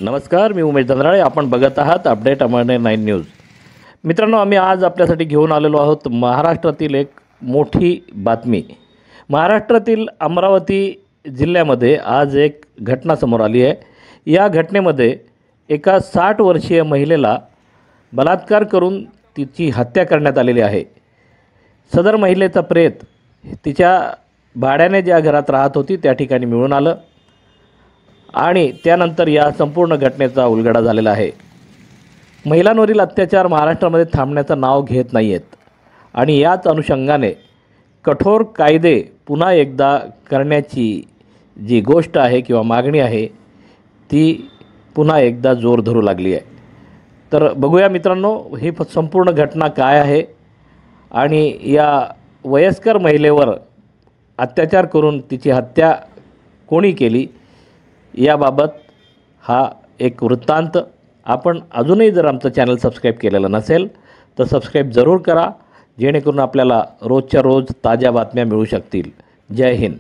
नमस्कार, मी उमेश दंद्राळे. आपण बघत आहात अपडेट अमळनेर 9 न्यूज. मित्रांनो, आम्ही आज आपल्यासाठी घेऊन आलेलो आहोत महाराष्ट्रातील एक मोठी बातमी. महाराष्ट्रातील अमरावती जिल्ह्यामध्ये आज एक घटना समोर आली आहे. या घटनेमध्ये एका 60 वर्षीय महिलेला बलात्कार करून तिची हत्या करण्यात आलेली आहे. सदर महिलेचा प्रेत तिच्या भाड्याने ज्या घरात राहत होती त्या ठिकाणी मिळून आलं आणि त्यानंतर या संपूर्ण घटनेचा उलगडा झालेला आहे. महिलांवरील अत्याचार महाराष्ट्रामध्ये थांबण्याचं नाव घेत नाही आहेत आणि याच अनुषंगाने कठोर कायदे पुन्हा एकदा करण्याची जी गोष्ट आहे किंवा मागणी आहे ती पुन्हा एकदा जोर धरू लागली आहे. तर बघूया मित्रांनो, ही संपूर्ण घटना काय आहे आणि या वयस्कर महिलेवर अत्याचार करून तिची हत्या कोणी केली याबाबत हा एक वृत्तांत. आपण अजूनही जर आमचं चॅनल सबस्क्राईब केलेलं नसेल तर सबस्क्राईब जरूर करा, जेणेकरून आपल्याला रोजच्या रोज ताज्या बातम्या मिळू शकतील. जय हिंद.